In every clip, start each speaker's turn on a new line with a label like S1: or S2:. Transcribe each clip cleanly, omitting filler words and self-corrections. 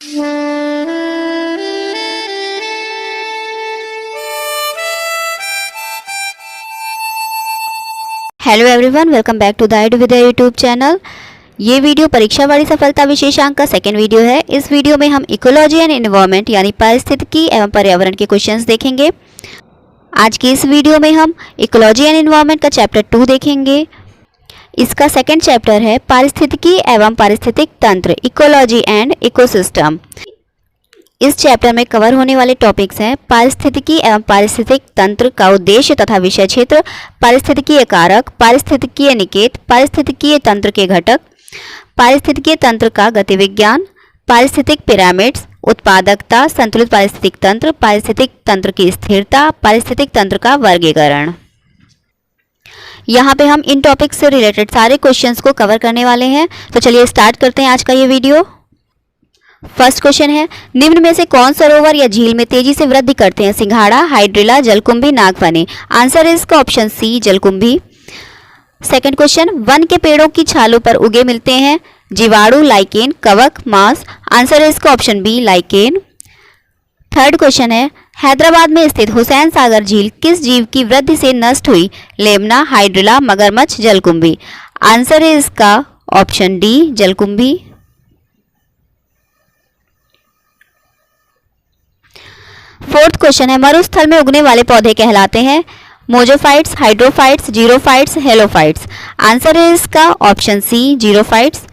S1: Hello everyone, welcome back to the Ayurveda YouTube channel. ये video परीक्षा वाली सफलता विशेषांक का सेकेंड वीडियो है। इस वीडियो में हम इकोलॉजी एंड एनवायरनमेंट यानी पारिस्थितिकी एवं पर्यावरण के क्वेश्चंस देखेंगे। आज की इस वीडियो में हम इकोलॉजी एंड एनवायरनमेंट का चैप्टर 2 देखेंगे। इसका सेकेंड चैप्टर है पारिस्थितिकी एवं पारिस्थितिक तंत्र, इकोलॉजी एंड इकोसिस्टम। इस चैप्टर में कवर होने वाले टॉपिक्स हैं पारिस्थितिकी एवं पारिस्थितिक तंत्र का उद्देश्य तथा विषय क्षेत्र, पारिस्थितिकीय कारक, पारिस्थितिकीय निकेत, पारिस्थितिकीय तंत्र के घटक, पारिस्थितिकीय तंत्र का गतिविज्ञान, पारिस्थितिक पिरामिड्स, उत्पादकता, संतुलित पारिस्थितिक तंत्र, पारिस्थितिक तंत्र की स्थिरता, पारिस्थितिक तंत्र का वर्गीकरण। यहाँ पे हम इन टॉपिक्स से रिलेटेड सारे क्वेश्चंस को कवर करने वाले हैं। तो चलिए स्टार्ट करते हैं आज का ये वीडियो। फर्स्ट क्वेश्चन है, निम्न में से कौन सरोवर या झील में तेजी से वृद्धि करते हैं? सिंघाड़ा, हाइड्रिला, जलकुंभी, नागफनी। आंसर है इसका ऑप्शन सी, जलकुंभी। सेकंड क्वेश्चन, वन के पेड़ों की छालों पर उगे मिलते हैं? जीवाणु, लाइकेन, कवक, मांस। आंसर है इसका option B, lichen. Third question है, हैदराबाद में स्थित हुसैन सागर झील किस जीव की वृद्धि से नष्ट हुई? लेमना, हाइड्रिला, मगरमच्छ, जलकुंभी। आंसर है इसका ऑप्शन डी, जलकुंभी। फोर्थ क्वेश्चन है, मरुस्थल में उगने वाले पौधे कहलाते हैं? Mesophytes, hydrophytes, xerophytes, halophytes. Answer है इसका option C, xerophytes.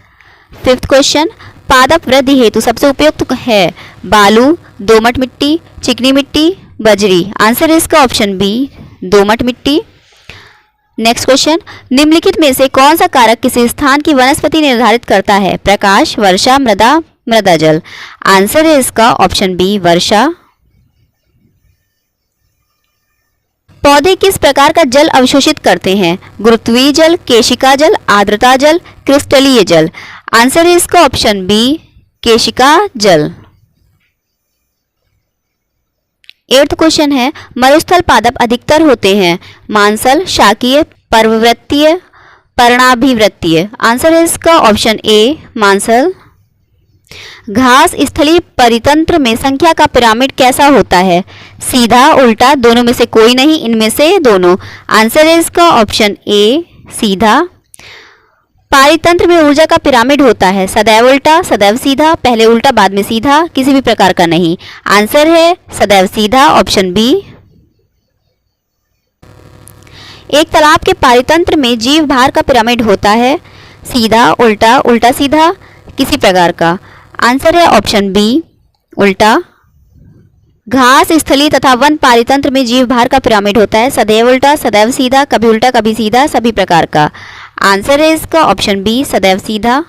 S1: Fifth question, पादप वृद्धि हेतु सबसे उपयुक्त है? बालू, दोमट मिट्टी, चिकनी मिट्टी, बजरी। आंसर है इसका ऑप्शन बी, दोमट मिट्टी। नेक्स्ट क्वेश्चन, निम्नलिखित में से कौन सा कारक किसी स्थान की वनस्पति निर्धारित करता है? प्रकाश, वर्षा, मृदा, मृदा जल। आंसर है इसका ऑप्शन बी, वर्षा। पौधे किस प्रकार का जल अवशोषित करते हैं? गुरुत्वीय जल, केशिका जल, आर्द्रता जल, क्रिस्टलीय जल। आंसर है इसका ऑप्शन बी, केशिका जल। एट्थ क्वेश्चन है, मरुस्थल पादप अधिकतर होते हैं? मांसल, शाकीय, पर्ववृत्तीय, पर्णाभिवृत्तीय। आंसर है इसका ऑप्शन ए, मांसल। घास स्थलीय परितंत्र में संख्या का पिरामिड कैसा होता है? सीधा, उल्टा, दोनों में से कोई नहीं, इनमें से दोनों। आंसर है इसका ऑप्शन ए, सीधा। पारितंत्र में ऊर्जा का पिरामिड होता है? सदैव उल्टा, सदैव सीधा, पहले उल्टा बाद में सीधा, किसी भी प्रकार का नहीं। आंसर है सदैव सीधा, ऑप्शन बी। एक तालाब के पारितंत्र में जीव भार का पिरामिड होता है? सीधा, उल्टा, उल्टा सीधा, किसी प्रकार का। आंसर है ऑप्शन बी, उल्टा। घास स्थलीय तथा वन पारितंत्र में जीव भार का पिरामिड होता है? सदैव उल्टा, सदैव सीधा, कभी उल्टा कभी सीधा, सभी प्रकार का। आंसर है इसका ऑप्शन बी, सदैव सीधा।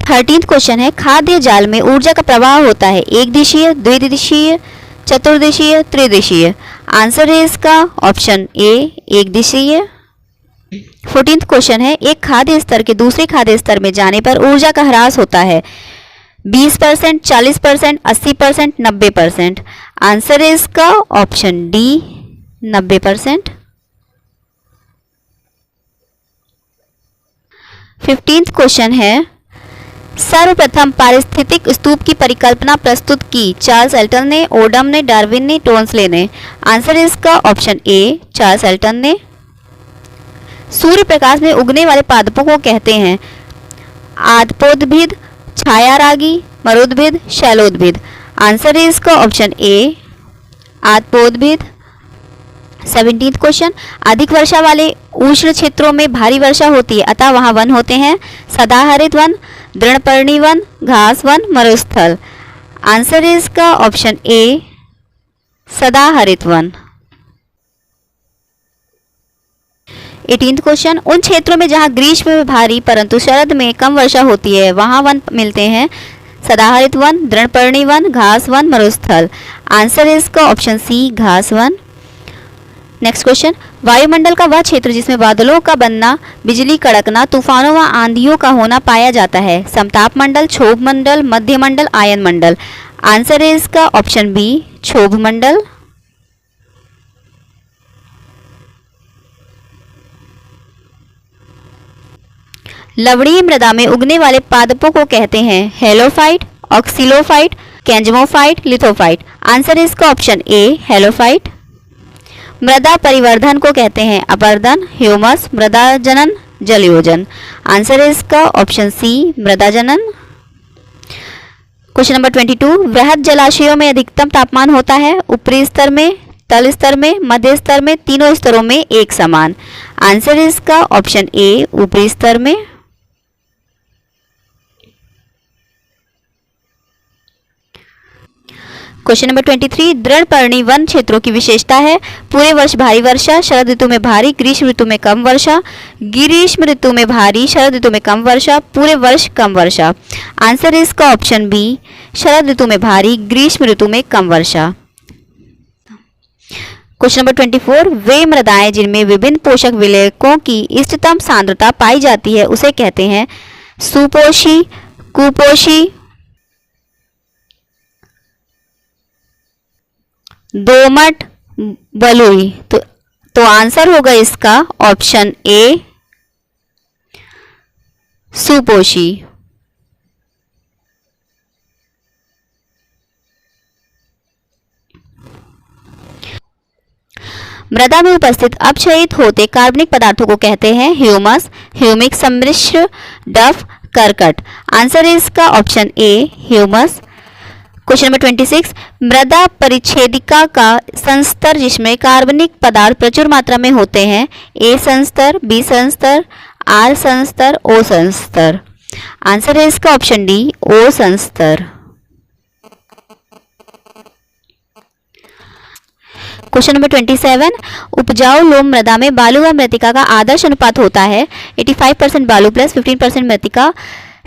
S1: 13th क्वेश्चन है, खाद्य जाल में ऊर्जा का प्रवाह होता है? एक दिशीय, द्विदिशीय, चतुर्दिशीय, त्रिदिशीय। आंसर है इसका ऑप्शन ए, एक दिशीय। 14th क्वेश्चन है, एक खाद्य स्तर के दूसरे खाद्य स्तर में जाने पर ऊर्जा का ह्रास होता है? 20%, 40%, 80%, 90%। आंसर है इसका ऑप्शन डी, 90%। 15th क्वेश्चन है, सर्वप्रथम पारिस्थितिक स्तूप की परिकल्पना प्रस्तुत की? चार्ल्स एल्टन ने, ओडम ने, डार्विन ने, टोन्सले ने। आंसर है इसका ऑप्शन ए, चार्ल्स एल्टन ने। सूर्य प्रकाश में उगने वाले पादपों को कहते हैं? आदपोद्भिद, छायारागी, मरुद्भिद, शैलोद्भिद। आंसर है इसका ऑप्शन ए, आदपोद्भिद। 17th क्वेश्चन, अधिक वर्षा वाले उष्ण क्षेत्रों में भारी वर्षा होती है, अतः वहां वन होते हैं? सदाहरित वन, दृढ़पर्णी वन, घास वन, मरुस्थल। आंसर है इसका ऑप्शन ए, सदाहरित वन। 18th क्वेश्चन, उन क्षेत्रों में जहां ग्रीष्म में भारी परंतु शरद में कम वर्षा होती है, वहां वन मिलते हैं? सदाहरित वन, दृढ़पर्णी वन, घास वन, मरुस्थल। आंसर है इसका ऑप्शन सी, घास वन। नेक्स्ट क्वेश्चन, वायुमंडल का वह क्षेत्र जिसमें बादलों का बनना, बिजली कड़कना, तूफानों व आंधियों का होना पाया जाता है? समताप मंडल, क्षोभ मंडल, मध्य मंडल, आयन मंडल। आंसर है इसका ऑप्शन बी, क्षोभ मंडल। लवणीय मृदा में उगने वाले पादपों को कहते हैं? हेलोफाइट, ऑक्सिलोफाइट, कैंजमोफाइट, लिथोफाइट। आंसर है इसका ऑप्शन ए हैलोफाइट। मृदा परिवर्धन को कहते हैं अपर्दन, ह्यूमस, मृदा जनन, जलयोजन। आंसर है इसका ऑप्शन सी मृदा जनन। क्वेश्चन नंबर 22, वृहद जलाशयों में अधिकतम तापमान होता है ऊपरी स्तर में, तल स्तर में, मध्य स्तर में, तीनों स्तरों में एक समान। आंसर है इसका ऑप्शन ए ऊपरी स्तर में। क्वेश्चन नंबर 23, दृढ़ पर्णी वन क्षेत्रों की विशेषता है पूरे वर्ष भारी वर्षा, शरद ऋतु में भारी, ग्रीष्म ऋतु में कम वर्षा, ग्रीष्म ऋतु में भारी, शरद ऋतु में कम वर्षा, पूरे वर्ष कम वर्षा। आंसर है इसका ऑप्शन बी शरद ऋतु में भारी, ग्रीष्म ऋतु में कम वर्षा। क्वेश्चन नंबर 24, वे मृदाएं जिनमें विभिन्न पोषक विलेयकों की इष्टतम सांद्रता पाई जाती है उसे कहते हैं सुपोषी, कुपोषी, दोमट, बलुई। तो आंसर होगा इसका ऑप्शन ए सुपोषी। मृदा में उपस्थित अपक्षयित होते कार्बनिक पदार्थों को कहते हैं ह्यूमस, ह्यूमिक सम्मिश्र, डफ, करकट। आंसर है इसका ऑप्शन ए ह्यूमस। क्वेश्चन नंबर 26, मृदा परिच्छेदिका का संस्तर जिसमें कार्बनिक पदार्थ प्रचुर मात्रा में होते हैं ए संस्तर, बी संस्तर, आर संस्तर, ओ संस्तर। आंसर है इसका ऑप्शन डी ओ संस्तर। क्वेश्चन नंबर 27, उपजाऊ लोम मृदा में बालू व मृतिका का आदर्श अनुपात होता है 85% बालू प्लस 15% मृतिका,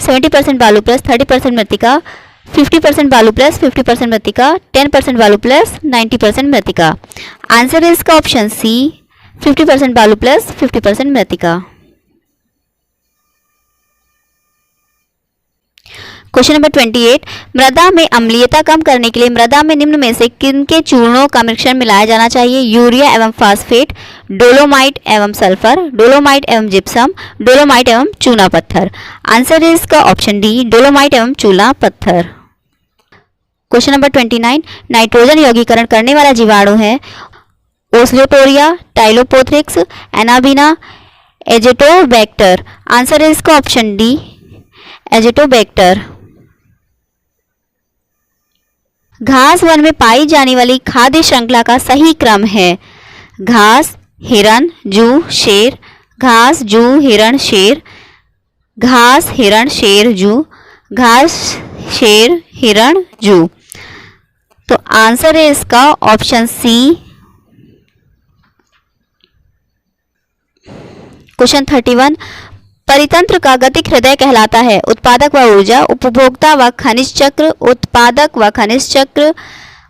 S1: 70% बालू प्लस 30% मृतिका, 50% बालू प्लस 50% मृतिका, 10% बालू प्लस 90% मृतिका। आंसर है इसका ऑप्शन सी 50% बालू प्लस 50% मृतिका। क्वेश्चन नंबर 28, मृदा में अम्लीयता कम करने के लिए मृदा में निम्न में से किन के चूर्णों का मिश्रण मिलाया जाना चाहिए यूरिया एवं फास्फेट, डोलोमाइट एवं सल्फर, डोलोमाइट एवं जिप्सम, डोलोमाइट एवं चूना पत्थर। आंसर है इसका ऑप्शन डी डोलोमाइट एवं चूना पत्थर। क्वेश्चन नंबर 29, नाइट्रोजन यौगीकरण करने वाला जीवाणु है ओस्लियोटोरिया, टाइलोपोथ्रिक्स, एनाबीना, एजेटोबैक्टर। आंसर है इसका ऑप्शन डी एजेटोबैक्टर। घास वन में पाई जाने वाली खाद्य श्रृंखला का सही क्रम है घास, हिरण, जू, शेर, घास, जू, हिरण, शेर, घास, हिरण, शेर, जू, घास, शेर, हिरण, जू। तो आंसर है इसका ऑप्शन सी। क्वेश्चन 31, परितंत्र का गतिक हृदय कहलाता है उत्पादक व ऊर्जा, उपभोक्ता व खनिज चक्र, उत्पादक व खनिज चक्र,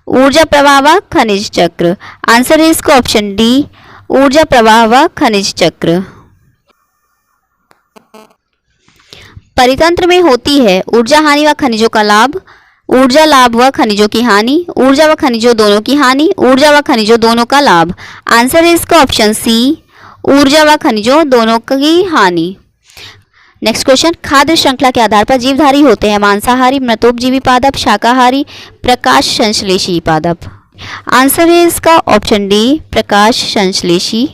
S1: ऊर्जा प्रवाह व खनिज चक्र। आंसर है इसका ऑप्शन डी ऊर्जा प्रवाह व खनिज चक्र। परितंत्र में होती है ऊर्जा हानि व खनिजों का लाभ, ऊर्जा लाभ व खनिजों की हानि, ऊर्जा व खनिजों दोनों की हानि, ऊर्जा व खनिजों दोनों का लाभ। आंसर है इसका ऑप्शन सी ऊर्जा व खनिजों दोनों की हानि। नेक्स्ट क्वेश्चन, खाद्य श्रृंखला के आधार पर जीवधारी होते हैं मांसाहारी, मृतोपजीवी पादप, शाकाहारी, प्रकाश संश्लेषी पादप। आंसर है इसका ऑप्शन डी प्रकाश संश्लेषी।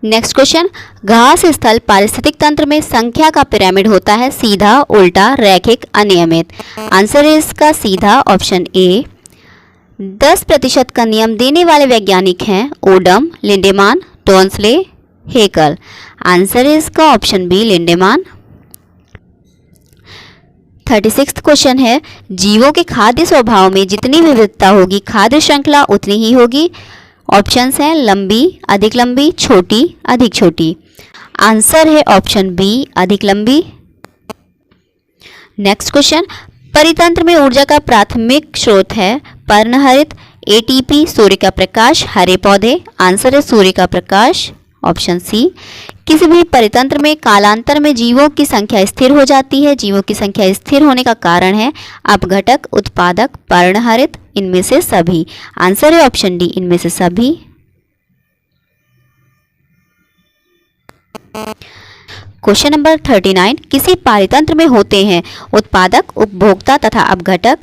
S1: नेक्स्ट क्वेश्चन, घास स्थल पारिस्थितिक तंत्र में संख्या का पिरामिड होता है सीधा, उल्टा, रैखिक, अनियमित। आंसर है इसका सीधा ऑप्शन ए। 10% का नियम देने वाले वैज्ञानिक हैं ओडम, लिंडेमान, टोन्सले, हेकल। आंसर है इसका ऑप्शन बी लिंडेमान। 36वां क्वेश्चन है, जीवों के खाद्य स्वभाव में जितनी विविधता होगी खाद्य श्रृंखला उतनी ही होगी। ऑप्शंस हैं लंबी, अधिक लंबी, छोटी, अधिक छोटी। आंसर है ऑप्शन बी अधिक लंबी। नेक्स्ट क्वेश्चन, परितंत्र में ऊर्जा का प्राथमिक स्रोत है पर्णहरित, एटीपी, सूर्य का प्रकाश, हरे पौधे। आंसर है सूर्य का प्रकाश ऑप्शन सी। किसी भी परितंत्र में कालांतर में जीवों की संख्या स्थिर हो जाती है। जीवों की संख्या स्थिर होने का कारण है अपघटक, उत्पादक, पर्णहरित, इनमें से सभी। आंसर है ऑप्शन डी इनमें से सभी। क्वेश्चन नंबर 39, किसी पारितंत्र में होते हैं उत्पादक, उपभोक्ता तथा अपघटक,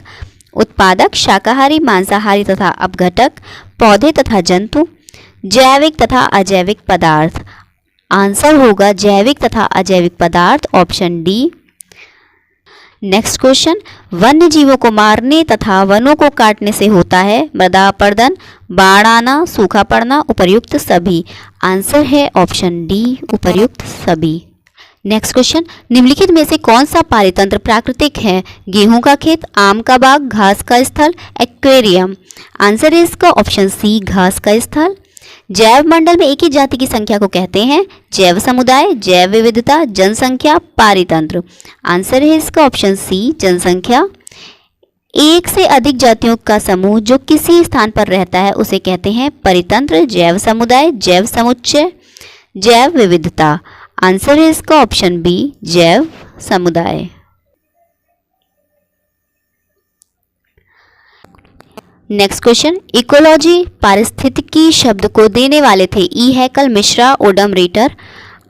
S1: उत्पादक शाकाहारी, मांसाहारी तथा अपघटक, पौधे तथा जंतु, जैविक तथा अजैविक पदार्थ। आंसर होगा जैविक तथा अजैविक पदार्थ, ऑप्शन डी। नेक्स्ट क्वेश्चन, वन्य जीवों को मारने तथा वनों को काटने से होता है मृदा अपरदन, बाढ़ आना, सूखा पड़ना, उपर्युक्त सभी। आंसर है ऑप्शन डी, उपर्युक्त सभी। नेक्स्ट क्वेश्चन, निम्नलिखित में से कौन सा पारितंत्र प्राकृतिक है? गेहूं का खेत, आम का बाग, घास का स्थल, एक्वेरियम। आंसर है इसका ऑप्शन सी, घास का स्थल। जैव मंडल में एक ही जाति की संख्या को कहते हैं जैव समुदाय, जैव विविधता, जनसंख्या, पारितंत्र। आंसर है इसका ऑप्शन सी, जनसंख्या। एक से अधिक जातियों का समूह जो किसी स्थान पर रहता है उसे कहते हैं परितंत्र, जैव समुदाय, जैव समुच्चय, जैव विविधता। आंसर है इसका ऑप्शन बी, जैव समुदाय। नेक्स्ट क्वेश्चन, इकोलॉजी पारिस्थितिकी शब्द को देने वाले थे ई हैकल, मिश्रा, ओडम, रीटर।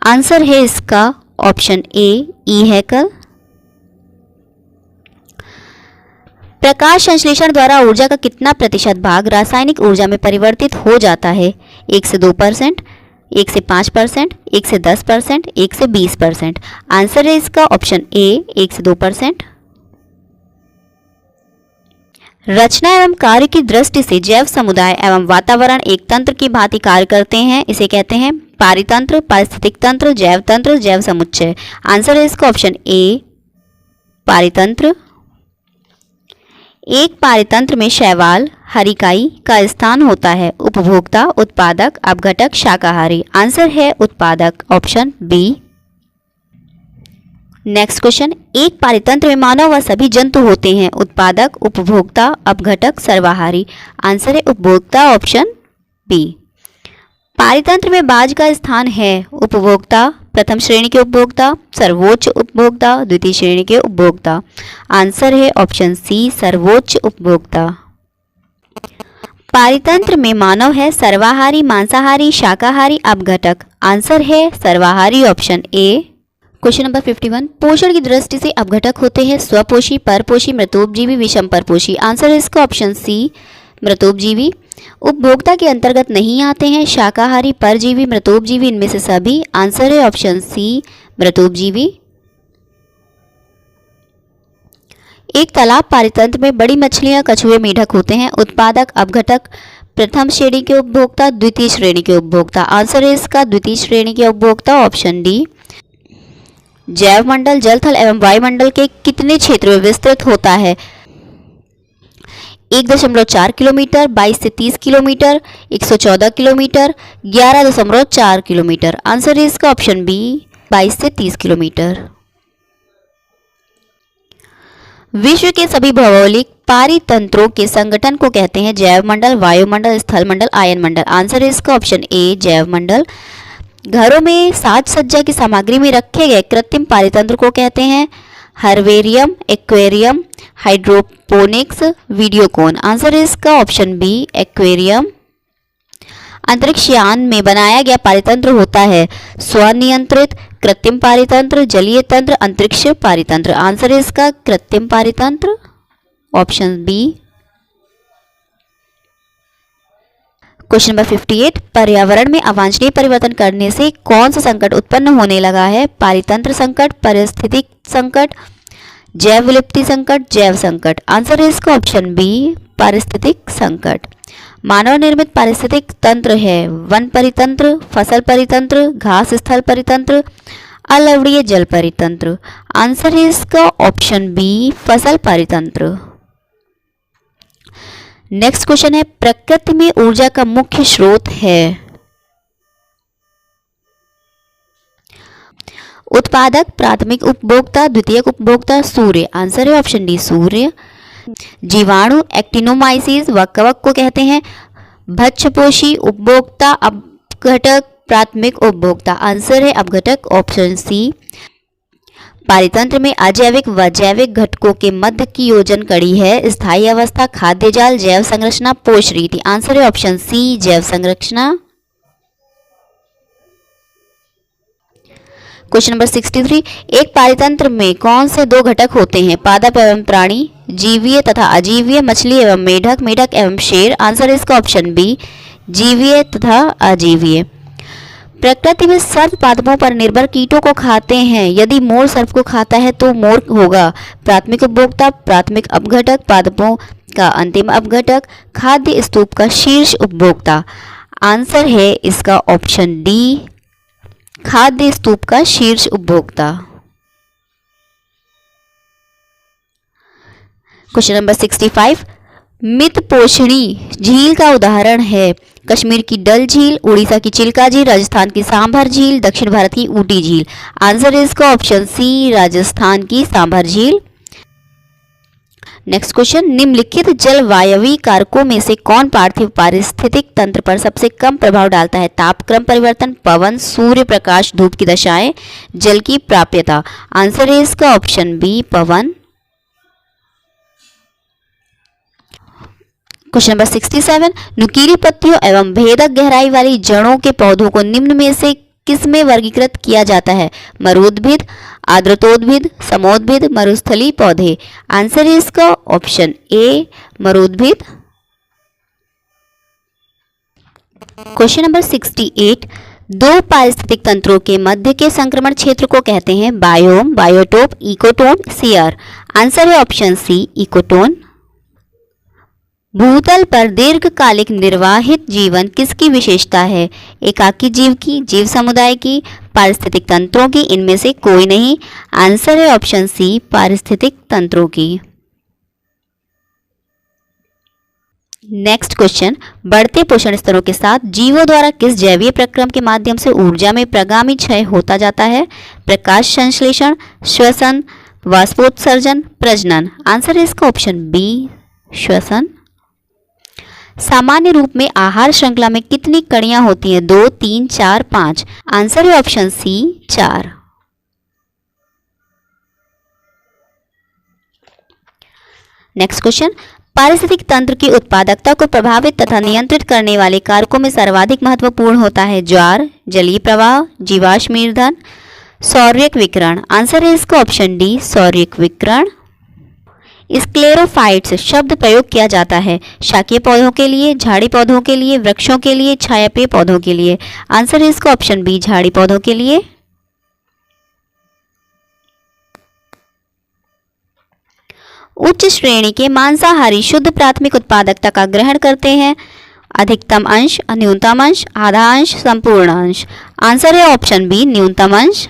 S1: आंसर है इसका ऑप्शन ए, ई हैकल। प्रकाश संश्लेषण द्वारा ऊर्जा का कितना प्रतिशत भाग रासायनिक ऊर्जा में परिवर्तित हो जाता है? 1 से 2%, 1 से 5%, 1 से 10%, 1 से 20%। आंसर है इसका ऑप्शन ए, 1 से 2%। रचना एवं कार्य की दृष्टि से जैव समुदाय एवं वातावरण एक तंत्र की भांति कार्य करते हैं, इसे कहते हैं पारितंत्र, पारिस्थितिक तंत्र, जैव तंत्र, जैव समुच्चय। आंसर है इसका ऑप्शन ए, पारितंत्र। एक पारितंत्र में शैवाल, हरिकाई का स्थान होता है उपभोक्ता, उत्पादक, अपघटक, शाकाहारी। आंसर है उत्पादक, ऑप्शन बी। नेक्स्ट क्वेश्चन, एक पारितंत्र में मानव व सभी जंतु होते हैं उत्पादक, उपभोक्ता, अपघटक, सर्वाहारी। आंसर है उपभोक्ता, ऑप्शन बी। पारितंत्र में बाज का स्थान है उपभोक्ता, प्रथम श्रेणी के उपभोक्ता, सर्वोच्च उपभोक्ता, द्वितीय श्रेणी के उपभोक्ता। आंसर है ऑप्शन सी, सर्वोच्च उपभोक्ता। पारितंत्र में मानव है सर्वाहारी, मांसाहारी, शाकाहारी, अपघटक। आंसर है सर्वाहारी, ऑप्शन ए। क्वेश्चन नंबर 51, पोषण की दृष्टि से अपघटक होते हैं स्वपोषी, परपोषी, मृतोपजीवी, विषम परपोषी। आंसर है इसका ऑप्शन सी, मृतोपजीवी। उपभोक्ता के अंतर्गत नहीं आते हैं शाकाहारी, परजीवी, मृतोपजीवी, इनमें से सभी। आंसर है ऑप्शन सी, मृतोपजीवी। एक तालाब पारितंत्र में बड़ी मछलियां, कछुए, मेढक होते हैं उत्पादक, अपघटक, प्रथम श्रेणी के उपभोक्ता, द्वितीय श्रेणी के उपभोक्ता। आंसर है इसका द्वितीय श्रेणी के उपभोक्ता, ऑप्शन डी। जैव मंडल जल, थल एवं वायुमंडल के कितने क्षेत्र में विस्तृत होता है? 1.4 किलोमीटर, 22 से 30 किलोमीटर, 114 किलोमीटर, 11.4 किलोमीटर। आंसर है इसका ऑप्शन बी, 22 से 30 किलोमीटर। विश्व के सभी भौगोलिक पारितंत्रों के संगठन को कहते हैं जैव मंडल, वायुमंडल, स्थल मंडल, आयन मंडल। आंसर है इसका ऑप्शन ए, जैव मंडल। घरों में साज सज्जा की सामग्री में रखे गए कृत्रिम पारितंत्र को कहते हैं herbarium, aquarium, hydroponics, Videocon. Answer है इसका ऑप्शन बी, एक्वेरियम। अंतरिक्ष यान में बनाया गया पारितंत्र होता है स्वनियंत्रित, कृत्रिम पारितंत्र, जलीय तंत्र, अंतरिक्ष पारितंत्र। आंसर है इसका कृत्रिम पारितंत्र, ऑप्शन बी। क्वेश्चन नंबर 58, पर्यावरण में अवांछनीय परिवर्तन करने से कौन सा संकट उत्पन्न होने लगा है? पारितंत्र संकट, पारिस्थितिक संकट, जैव विलुप्ति संकट, जैव संकट। आंसर है इसका ऑप्शन बी, पारिस्थितिक संकट। मानव निर्मित पारिस्थितिक तंत्र है वन परितंत्र, फसल परितंत्र, घास स्थल परितंत्र, अलवड़ीय जल परितंत्र। आंसर है इसका ऑप्शन बी, फसल परितंत्र। नेक्स्ट क्वेश्चन है, प्रकृति में ऊर्जा का मुख्य स्रोत है उत्पादक, प्राथमिक उपभोक्ता, द्वितीयक उपभोक्ता, सूर्य। आंसर है ऑप्शन डी, सूर्य। जीवाणु एक्टिनोमाइसिस व कवक को कहते हैं भक्ष्यपोषी उपभोक्ता, अपघटक, प्राथमिक उपभोक्ता। आंसर है अपघटक, ऑप्शन सी। पारितंत्र में अजैविक व जैविक घटकों के मध्य की योजन कड़ी है स्थायी अवस्था, खाद्य जाल, जैव संरचना, पोष रीति। आंसर है ऑप्शन सी, जैव संरचना। क्वेश्चन नंबर 63, एक पारितंत्र में कौन से दो घटक होते हैं? पादप एवं प्राणी, जीवीय तथा अजीवीय, मछली एवं मेढक, मेढक एवं शेर। आंसर है इसका ऑप्शन बी, जीवीय तथा अजीवीय। प्रकृति में सर्प पादपों पर निर्भर कीटों को खाते हैं। यदि मोर सर्प को खाता है तो मोर होगा प्राथमिक उपभोक्ता, प्राथमिक अपघटक, पादपों का अंतिम अपघटक, खाद्य स्तूप का शीर्ष उपभोक्ता। आंसर है इसका ऑप्शन डी, खाद्य स्तूप का शीर्ष उपभोक्ता। क्वेश्चन नंबर 65, मितपोषणी झील का उदाहरण है? कश्मीर की डल झील, उड़ीसा की चिल्का झील, राजस्थान की सांभर झील, दक्षिण भारत की ऊटी झील। आंसर है इसका ऑप्शन सी, राजस्थान की सांभर झील। नेक्स्ट क्वेश्चन, निम्नलिखित जलवायवीय कारकों में से कौन पार्थिव पारिस्थितिक तंत्र पर सबसे कम प्रभाव डालता है? तापक्रम परिवर्तन, पवन, सूर्य प्रकाश, धूप की दशाएं, जल की प्राप्यता। आंसर है इसका ऑप्शन बी, पवन। क्वेश्चन नंबर 67, नुकीली पत्तियों एवं भेदक गहराई वाली जड़ों के पौधों को निम्न में से किसमें वर्गीकृत किया जाता है? मरुद्भिद, आर्द्रतोद्भिद, समोद्भिद, मरुस्थलीय पौधे। आंसर है इसका ऑप्शन ए, मरुद्भिद। क्वेश्चन नंबर 68, दो पारिस्थितिक तंत्रों के मध्य के संक्रमण क्षेत्र को कहते हैं? Biome, biotope, ecotone, sere. Answer है ऑप्शन सी, इकोटोन। भूतल पर दीर्घकालिक निर्वाहित जीवन किसकी विशेषता है? एकाकी जीव की, जीव समुदाय की, पारिस्थितिक तंत्रों की, इनमें से कोई नहीं। आंसर है ऑप्शन सी, पारिस्थितिक तंत्रों की। नेक्स्ट क्वेश्चन, बढ़ते पोषण स्तरों के साथ जीवों द्वारा किस जैवीय प्रक्रम के माध्यम से ऊर्जा में प्रगामी क्षय होता जाता है? प्रकाश संश्लेषण, श्वसन, वाष्पोत्सर्जन, प्रजनन। आंसर है इसका ऑप्शन बी, श्वसन। सामान्य रूप में आहार श्रृंखला में कितनी कड़ियां होती हैं? 2, 3, 4, 5। आंसर है ऑप्शन सी, 4। नेक्स्ट क्वेश्चन, पारिस्थितिक तंत्र की उत्पादकता को प्रभावित तथा नियंत्रित करने वाले कारकों में सर्वाधिक महत्वपूर्ण होता है? ज्वार, जलीय प्रवाह, जीवाश्म ईंधन, सौर्यक विकिरण। आंसर है इसका ऑप्शन डी, सौर्यक विकिरण। स्क्लेरोफाइट्स शब्द प्रयोग किया जाता है शाकीय पौधों के लिए, झाड़ी पौधों के लिए, वृक्षों के लिए, छायाप्रिय पौधों के लिए। आंसर है इसका ऑप्शन बी, झाड़ी पौधों के लिए। उच्च श्रेणी के मांसाहारी शुद्ध प्राथमिक उत्पादकता का ग्रहण करते हैं? अधिकतम अंश, न्यूनतम अंश, आधा अंश, संपूर्ण अंश। आंसर है ऑप्शन बी, न्यूनतम अंश।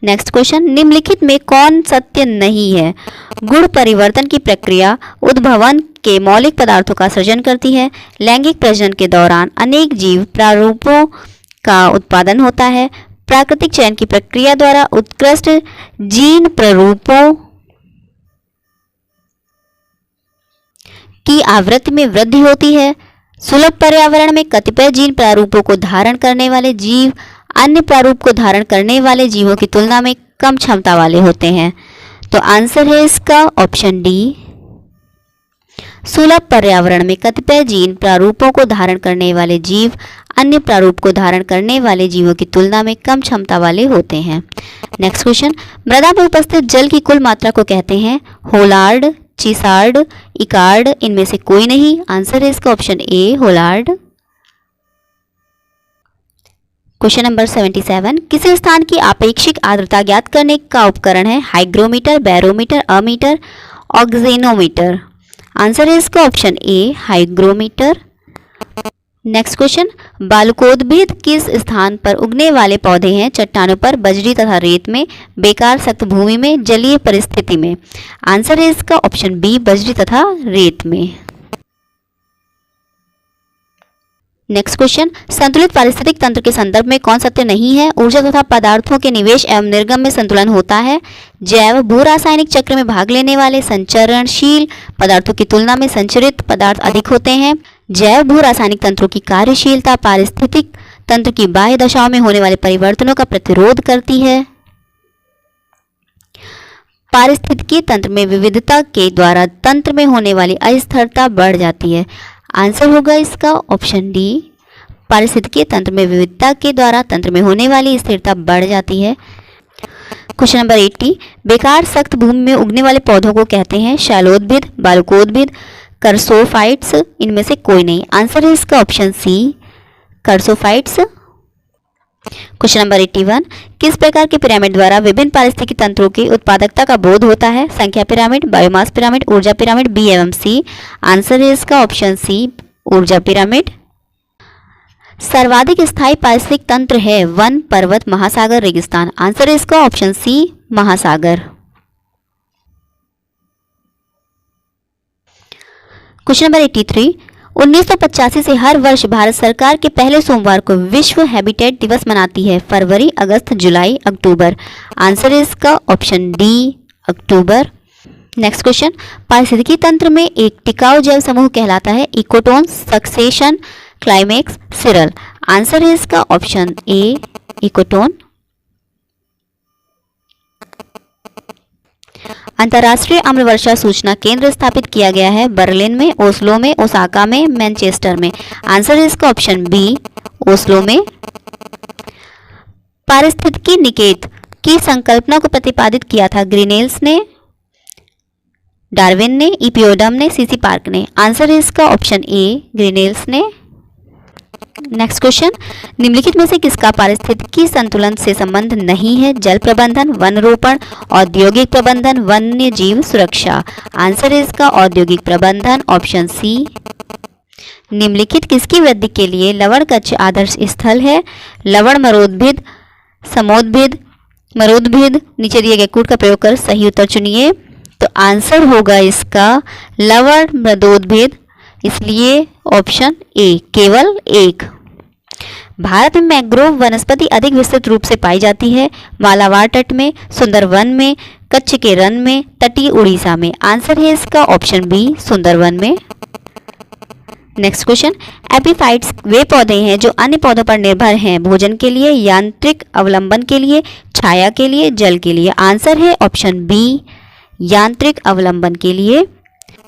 S1: नेक्स्ट क्वेश्चन, निम्नलिखित में कौन सत्य नहीं है? गुण परिवर्तन की प्रक्रिया उद्भवन के मौलिक पदार्थों का सृजन करती है। लैंगिक प्रजनन के दौरान अनेक जीव प्रारूपों का उत्पादन होता है। प्राकृतिक चयन की प्रक्रिया द्वारा उत्कृष्ट जीन प्रारूपों की आवृत्ति में वृद्धि होती है। सुलभ पर्यावरण में कतिपय जीन प्रारूपों को धारण करने वाले जीव अन्य प्रारूप को धारण करने वाले जीवों की तुलना में कम क्षमता वाले होते हैं। तो आंसर है इसका ऑप्शन डी, सुलभ पर्यावरण में कतिपय जीन प्रारूपों को धारण करने वाले जीव अन्य प्रारूप को धारण करने वाले जीवों की तुलना में कम क्षमता वाले होते हैं। नेक्स्ट क्वेश्चन, मृदा में उपस्थित जल की कुल मात्रा को कहते हैं? होलार्ड, चिसार्ड, इकार्ड, इनमें से कोई नहीं। आंसर है इसका ऑप्शन ए, होलार्ड। क्वेश्चन नंबर 77, किसी स्थान की आपेक्षिक आर्द्रता ज्ञात करने का उपकरण है? Hygrometer, barometer, ammeter, auxanometer. Answer है इसका option A, hygrometer. Next question, बालकोद्भिद किस स्थान पर उगने वाले पौधे हैं? चट्टानों पर, बजरी तथा रेत में, बेकार सख्त भूमि में, जलीय परिस्थिति में। आंसर है इसका ऑप्शन बी, बजरी तथा रेत में। नेक्स्ट क्वेश्चन, संतुलित पारिस्थितिक तंत्र के संदर्भ में कौन सत्य नहीं है? ऊर्जा तथा पदार्थों के निवेश एवं निर्गम में संतुलन होता है। जैव भू रासायनिक चक्र में भाग लेने वाले संचरणशील पदार्थों की तुलना में संचरित पदार्थ अधिक होते हैं। जैव भू रासायनिक तंत्रों की कार्यशीलता पारिस्थितिक तंत्र की बाह्य दशाओं में होने वाले परिवर्तनों का प्रतिरोध करती है। पारिस्थितिकी तंत्र में विविधता के द्वारा तंत्र में होने वाली अस्थिरता बढ़ जाती है। आंसर होगा इसका ऑप्शन डी, पारिस्थितिकीय तंत्र में विविधता के द्वारा तंत्र में होने वाली स्थिरता बढ़ जाती है। क्वेश्चन नंबर 80, बेकार सख्त भूमि में उगने वाले पौधों को कहते हैं शैलोद्भिद, बालकोद्भिद, कर्सोफाइट्स, इनमें से कोई नहीं। आंसर है इसका ऑप्शन सी, कर्सोफाइट्स। क्वेश्चन नंबर 81, किस प्रकार के पिरामिड द्वारा विभिन्न पारिस्थितिकी तंत्रों की उत्पादकता का बोध होता है? संख्या पिरामिड, बायोमास पिरामिड, ऊर्जा पिरामिड, बी एवं सी। आंसर है इसका ऑप्शन सी, ऊर्जा पिरामिड। सर्वाधिक स्थायी पारिस्थितिक तंत्र है वन, पर्वत, महासागर, रेगिस्तान। आंसर है इसका ऑप्शन सी, महासागर। क्वेश्चन नंबर 83, 1985 से हर वर्ष भारत सरकार के पहले सोमवार को विश्व हैबिटेट दिवस मनाती है। फरवरी, अगस्त, जुलाई, अक्टूबर। आंसर है इसका ऑप्शन डी, अक्टूबर। नेक्स्ट क्वेश्चन, पारिस्थितिकी तंत्र में एक टिकाऊ जैव समूह कहलाता है ecotone, succession, climax, cereal. Answer है इसका ऑप्शन ए, इकोटोन। अंतर्राष्ट्रीय आम्ल वर्षा सूचना केंद्र स्थापित किया गया है बर्लिन में, ओस्लो में, ओसाका में, मैनचेस्टर में। आंसर है इसका ऑप्शन बी, ओस्लो में। पारिस्थितिकी निकेत की संकल्पना को प्रतिपादित किया था ग्रीनेल्स ने, डार्विन ने, इपियोडम ने, सीसी पार्क ने। आंसर है इसका ऑप्शन ए, ग्रीनेल्स ने। नेक्स्ट क्वेश्चन, निम्नलिखित में से किसका पारिस्थितिकी संतुलन से संबंध नहीं है? जल प्रबंधन, वन रोपण, औद्योगिक प्रबंधन, वन्य जीव सुरक्षा। आंसर है इसका औद्योगिक प्रबंधन, ऑप्शन सी। निम्नलिखित किसकी वृद्धि के लिए लवण कच्छ आदर्श स्थल है? लवण मरोद्भिद, समोद्भिद, मरोद्भिद, नीचे दिए गए कूट का प्रयोग कर सही उत्तर चुनिए। तो आंसर होगा इसका लवण मृदोद्भिद, इसलिए ऑप्शन ए, केवल एक। भारत में मैंग्रोव वनस्पति अधिक विस्तृत रूप से पाई जाती है मालाबार तट में, सुंदरवन में, कच्छ के रन में, तटीय उड़ीसा में। आंसर है इसका ऑप्शन बी, सुंदरवन में। नेक्स्ट क्वेश्चन, एपीफाइट्स वे पौधे हैं जो अन्य पौधों पर निर्भर हैं भोजन के लिए, यांत्रिक अवलंबन के लिए, छाया के लिए, जल के लिए। आंसर है ऑप्शन बी, यांत्रिक अवलंबन के लिए।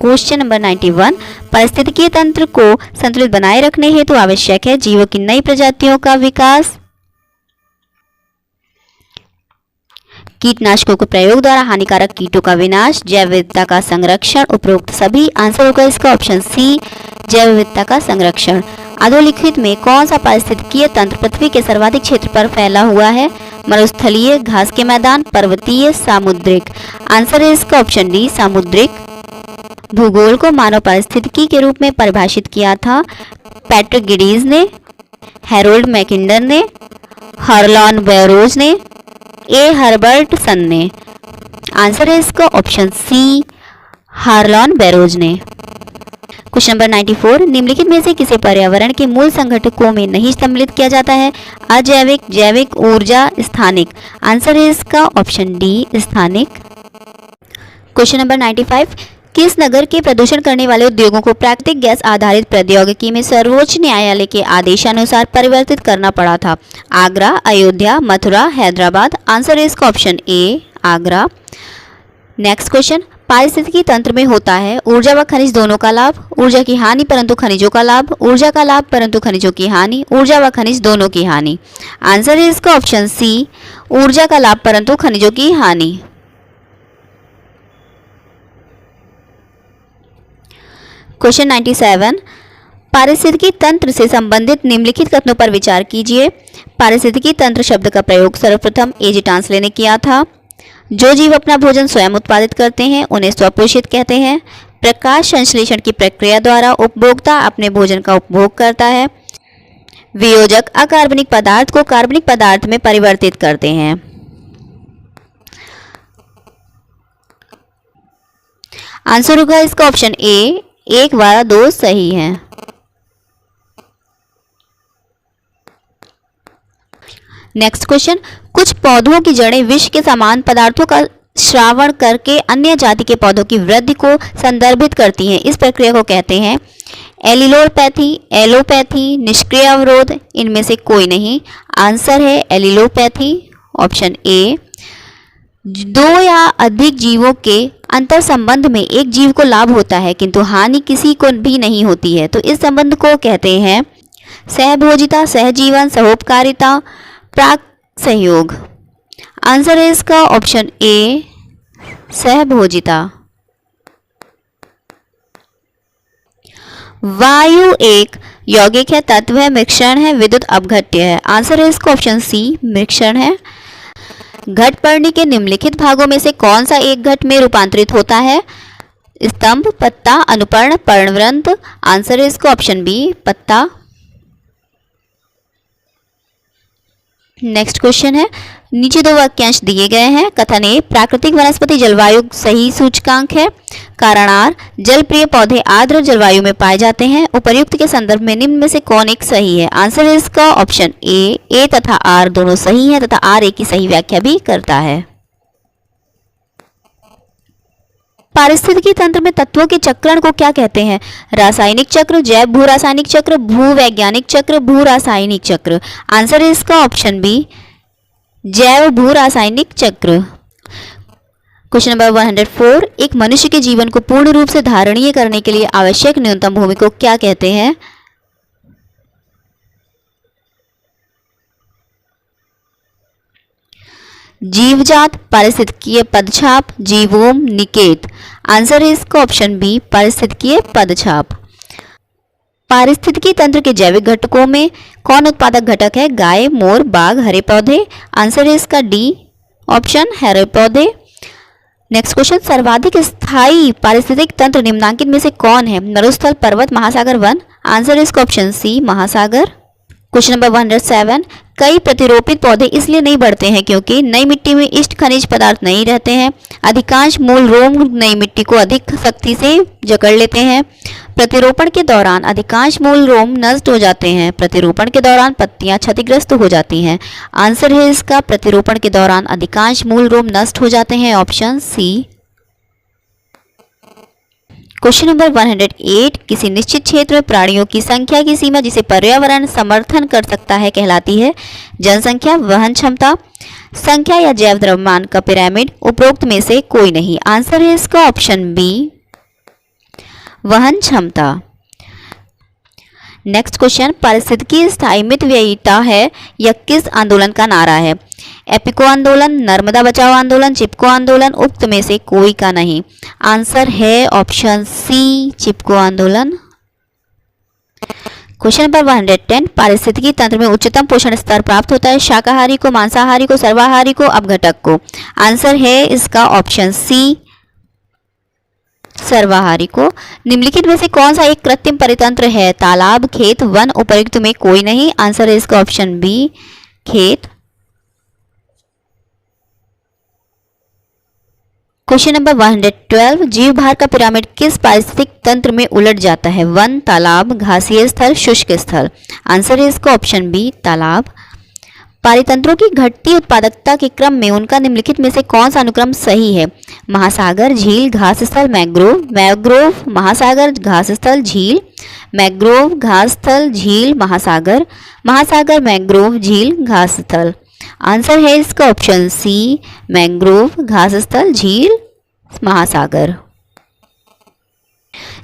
S1: क्वेश्चन नंबर 91, पारिस्थितिकीय तंत्र को संतुलित बनाए रखने हेतु आवश्यक है जीवों की नई प्रजातियों का विकास, कीटनाशकों के प्रयोग द्वारा हानिकारक कीटों का विनाश, जैव विविधता का संरक्षण, उपरोक्त सभी। आंसर होगा इसका ऑप्शन सी, जैव विविधता का संरक्षण। अधोलिखित में कौन सा पारिस्थितिकीय तंत्र पृथ्वी के सर्वाधिक क्षेत्र पर फैला हुआ है? मरुस्थलीय, घास के मैदान, पर्वतीय, सामुद्रिक। आंसर है इसका ऑप्शन डी, सामुद्रिक। भूगोल को मानव पारिस्थितिकी के रूप में परिभाषित किया था पैट्रिक गिडीज ने, हैरोल्ड मैकिंडर ने, हरलॉन बैरोज ने, ए हर्बर्टसन ने। आंसर है इसका ऑप्शन सी, हार्लॉन बैरोज ने। क्वेश्चन नंबर 94, निम्नलिखित में से किसे पर्यावरण के मूल संघटकों में नहीं सम्मिलित किया जाता है? अजैविक, जैविक, ऊर्जा, स्थानिक। आंसर है इसका ऑप्शन डी, स्थानिक। क्वेश्चन नंबर 95, किस नगर के प्रदूषण करने वाले उद्योगों को प्राकृतिक गैस आधारित प्रौद्योगिकी में सर्वोच्च न्यायालय के आदेशानुसार परिवर्तित करना पड़ा था? आगरा, अयोध्या, मथुरा, हैदराबाद। आंसर है इसका ऑप्शन ए, आगरा। नेक्स्ट क्वेश्चन, पारिस्थितिकी तंत्र में होता है ऊर्जा व खनिज दोनों का लाभ, ऊर्जा की हानि परंतु खनिजों का लाभ, ऊर्जा का लाभ परंतु खनिजों की हानि, ऊर्जा व खनिज दोनों की हानि। आंसर है इसका ऑप्शन सी, ऊर्जा का लाभ परंतु खनिजों की हानि। क्वेश्चन 97, पारिस्थितिकी तंत्र से संबंधित निम्नलिखित कथनों पर विचार कीजिए। पारिस्थितिकी तंत्र शब्द का प्रयोग सर्वप्रथम एजी टांसले ने किया था। जो जीव अपना भोजन स्वयं उत्पादित करते हैं उन्हें स्वपोषित कहते हैं। प्रकाश संश्लेषण की प्रक्रिया द्वारा उपभोक्ता अपने भोजन का उपभोग करता है। वियोजक अकार्बनिक पदार्थ को कार्बनिक पदार्थ में परिवर्तित करते हैं। आंसर होगा इसका ऑप्शन ए, 1 12 2 सही है। नेक्स्ट क्वेश्चन, कुछ पौधों की जड़ें विष के समान पदार्थों का श्रावण करके अन्य जाति के पौधों की वृद्धि को संदर्भित करती हैं। इस प्रक्रिया को कहते हैं एलिलोपैथी, एलोपैथी, निष्क्रिय अवरोध। इनमें से कोई नहीं। आंसर है एलिलोपैथी, ऑप्शन ए। 2 या अधिक जीवों के अंतर संबंध में एक जीव को लाभ होता है किंतु हानि किसी को भी नहीं होती है, तो इस संबंध को कहते हैं सहभोजिता, सहजीवन, सहोपकारिता, प्राक सहयोग। आंसर है इसका ऑप्शन ए सहभोजिता। वायु एक यौगिक है, तत्व है, मिश्रण है, विद्युत अपघट्य है। आंसर है इसका ऑप्शन सी मिश्रण है। घटपर्णी के निम्नलिखित भागों में से कौन सा एक घट में रूपांतरित होता है? स्तंभ, पत्ता, अनुपर्ण, पर्णवृंत। आंसर है इसका ऑप्शन बी पत्ता। नेक्स्ट क्वेश्चन है, नीचे दो वाक्यांश दिए गए हैं। कथन ए, प्राकृतिक वनस्पति जलवायु सही सूचकांक है। कारणार, जल प्रिय पौधे आर्द्र जलवायु में पाए जाते हैं। उपर्युक्त के संदर्भ में निम्न में से कौन एक सही है? आंसर है इसका ऑप्शन ए तथा आर दोनों सही है तथा आर ए की सही व्याख्या भी करता है। पारिस्थितिकी तंत्र में तत्वों के चक्रण को क्या कहते हैं? रासायनिक चक्र, जैव भू रासायनिक चक्र, भूवैज्ञानिक चक्र, भू रासायनिक चक्र। आंसर है इसका ऑप्शन बी जैव भू रासायनिक चक्र। क्वेश्चन नंबर 104, एक मनुष्य के जीवन को पूर्ण रूप से धारणीय करने के लिए आवश्यक न्यूनतम भूमि को क्या कहते हैं? जीवजात, पारिस्थितिकीय पदछाप, जीवोम, निकेत। आंसर है इसका ऑप्शन बी पारिस्थितिकीय पदछाप। पारिस्थितिकी तंत्र के जैविक घटकों में कौन उत्पादक घटक है? गाय, मोर, बाघ, हरे पौधे। आंसर है इसका डी ऑप्शन हरे पौधे। नेक्स्ट क्वेश्चन, सर्वाधिक स्थायी पारिस्थितिक तंत्र निम्नांकित में से कौन है? मरुस्थल, पर्वत, महासागर, वन। आंसर है इसका ऑप्शन सी महासागर। क्वेश्चन नंबर 107, कई प्रतिरोपित पौधे इसलिए नहीं बढ़ते हैं क्योंकि नई मिट्टी में इष्ट खनिज पदार्थ नहीं रहते हैं। अधिकांश मूल रोम नई मिट्टी को अधिक सख्ती से जकड़ लेते हैं। प्रतिरोपण के दौरान अधिकांश मूल रोम नष्ट हो जाते हैं। प्रतिरोपण के दौरान पत्तियां क्षतिग्रस्त हो जाती हैं। आंसर है इसका प्रतिरोपण के दौरान अधिकांश मूल रोम नष्ट हो जाते हैं, ऑप्शन सी। क्वेश्चन नंबर 108, किसी निश्चित क्षेत्र में प्राणियों की संख्या की सीमा जिसे पर्यावरण समर्थन कर सकता है कहलाती है? जनसंख्या, वहन क्षमता, संख्या या जैव द्रव्यमान का पिरामिड। उपरोक्त में से कोई नहीं। आंसर है इसका ऑप्शन बी वहन क्षमता। नेक्स्ट क्वेश्चन, पारिस्थितिकी स्थायी मितव्ययिता है यह किस आंदोलन का नारा है? एपिको आंदोलन, नर्मदा बचाओ आंदोलन, चिपको आंदोलन। उक्त में से कोई का नहीं। आंसर है ऑप्शन सी चिपको आंदोलन। क्वेश्चन नंबर 110, पारिस्थितिकी तंत्र में उच्चतम पोषण स्तर प्राप्त होता है शाकाहारी को, मांसाहारी को, सर्वाहारी को, अपघटक को। आंसर है इसका ऑप्शन सी सर्वाहारी को। निम्नलिखित में से कौन सा एक कृत्रिम परितंत्र है? तालाब, खेत, वन। उपर्युक्त में कोई नहीं। आंसर है इसका ऑप्शन बी खेत। क्वेश्चन नंबर 112, जीव भार का पिरामिड किस पारिस्थितिक तंत्र में उलट जाता है? वन, तालाब, घासीय स्थल, शुष्क स्थल। आंसर है इसका ऑप्शन बी तालाब। पारितंत्रों की घटती उत्पादकता के क्रम में उनका निम्नलिखित में से कौन सा अनुक्रम सही है? महासागर, झील, घास स्थल, मैंग्रोव। मैंग्रोव, महासागर, घास स्थल, झील। मैंग्रोव, घास स्थल, झील, महासागर। महासागर, मैंग्रोव, झील, घास स्थल। आंसर है इसका ऑप्शन सी मैंग्रोव, घास स्थल, झील, महासागर।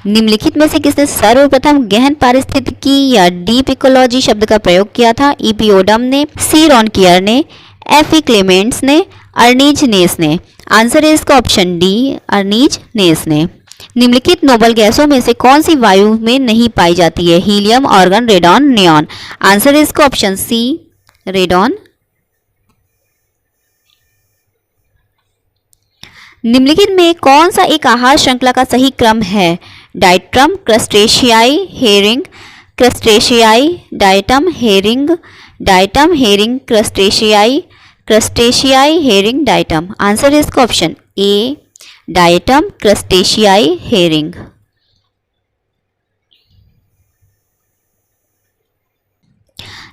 S1: निम्नलिखित में से किसने सर्वप्रथम गहन पारिस्थितिकी या डीप इकोलॉजी शब्द का प्रयोग किया था? ईपी ओडम ने, सी रॉनकियर ने, एफ ई क्लेमेंट्स ने, अर्नीज नेस ने। आंसर है इसका ऑप्शन डी अर्नीज नेस ने। निम्नलिखित नोबल गैसों में से कौन सी वायु में नहीं पाई जाती है? Helium, organ, radon, neon. Answer है इसका ऑप्शन सी रेडॉन। निम्नलिखित में कौन सा एक आहार श्रृंखला का सही क्रम है? डाइट्रम, क्रस्टेशियाई, हेरिंग, क्रस्टेशियाई, डाइटम, हेरिंग, डाइटम, हेरिंग, क्रस्टेशियाई, क्रस्टेशियाई, हेरिंग, डाइटम। आंसर है इसका ऑप्शन ए डाइटम, क्रस्टेशियाई, हेरिंग।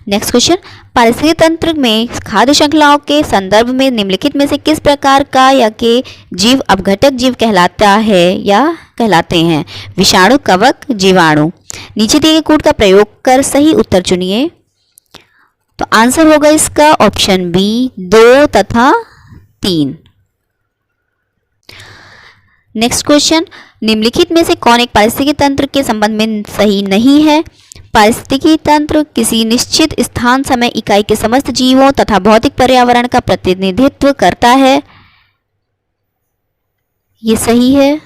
S1: नेक्स्ट क्वेश्चन, पारिस्थितिक तंत्र में खाद्य श्रृंखलाओं के संदर्भ में निम्नलिखित में से किस प्रकार का या के जीव अपघटक जीव कहलाता है या कहलाते हैं? विषाणु, कवक, जीवाणु। नीचे दिए गए कोड का प्रयोग कर सही उत्तर चुनिए। तो आंसर होगा इसका ऑप्शन बी 2 तथा 3। नेक्स्ट क्वेश्चन, निम्नलिखित में से कौन एक पारिस्थितिकी तंत्र के संबंध में सही नहीं है? पारिस्थितिकी तंत्र किसी निश्चित स्थान समय इकाई के समस्त जीवों तथा भौतिक पर्यावरण का प्रतिनिधित्व करता है। ये सही है।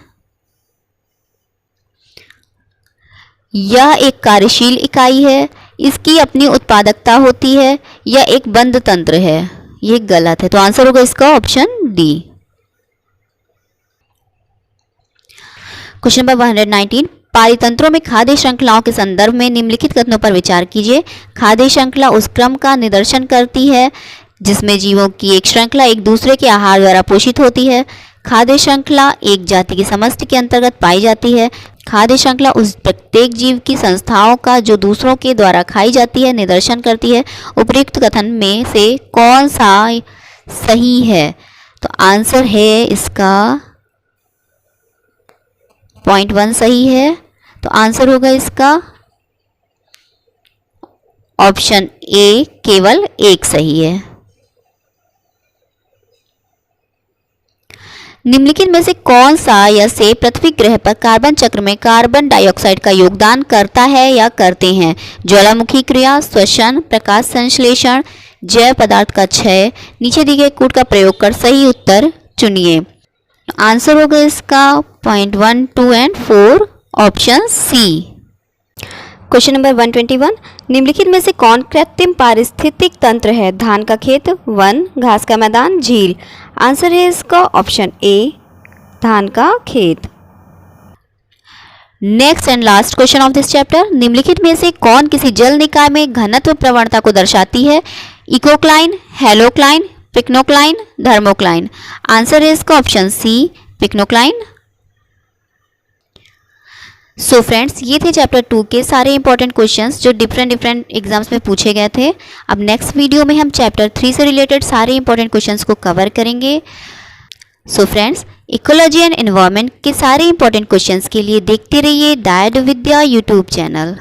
S1: यह एक कार्यशील इकाई है, इसकी अपनी उत्पादकता होती है, यह एक बंद तंत्र है। ये गलत है, तो आंसर होगा इसका ऑप्शन डी। क्वेश्चन नंबर 119, पारितंत्रों में खाद्य श्रृंखलाओं के संदर्भ में निम्नलिखित कथनों पर विचार कीजिए। खाद्य श्रृंखला उस क्रम का निदर्शन करती है जिसमें जीवों की एक श्रृंखला एक दूसरे के आहार द्वारा पोषित होती है। खाद्य श्रृंखला एक जाति की समष्टि के अंतर्गत पाई जाती है। खाद्य श्रृंखला उस प्रत्येक जीव की संस्थाओं का जो दूसरों के द्वारा खाई जाती है निदर्शन करती है। उपर्युक्त कथन में से कौन सा सही है? तो आंसर है इसका पॉइंट 1 सही है। तो आंसर होगा इसका ऑप्शन ए, केवल एक सही है। निम्नलिखित में से कौन सा या से पृथ्वी ग्रह पर कार्बन चक्र में कार्बन डाइऑक्साइड का योगदान करता है या करते हैं? ज्वालामुखी क्रिया, श्वसन, प्रकाश संश्लेषण, जैव पदार्थ का क्षय, नीचे दिए गए कूट का प्रयोग कर सही उत्तर चुनिए। आंसर होगा इसका point 1, 2 and 4, option C. Question number 121, निम्नलिखित में से कौन कृत्रिम पारिस्थितिक तंत्र है? धान का खेत, वन, घास का मैदान, झील। आंसर है इसका ऑप्शन ए, धान का खेत। Next and last question of this chapter, निम्नलिखित में से कौन किसी जल निकाय में घनत्व प्रवणता को दर्शाती है? Ecocline, halocline, pycnocline, thermocline. Answer है इसका option C, pycnocline. So friends, ये थे चैप्टर 2 के सारे इंपॉर्टेंट क्वेश्चंस जो डिफरेंट एग्जाम्स में पूछे गए थे। अब नेक्स्ट वीडियो में हम चैप्टर 3 से रिलेटेड सारे इंपॉर्टेंट क्वेश्चंस को कवर करेंगे। So friends, ecology and environment के सारे इंपॉर्टेंट क्वेश्चंस के लिए देखते रहिए दायड विद्या यूट्यूब चैनल।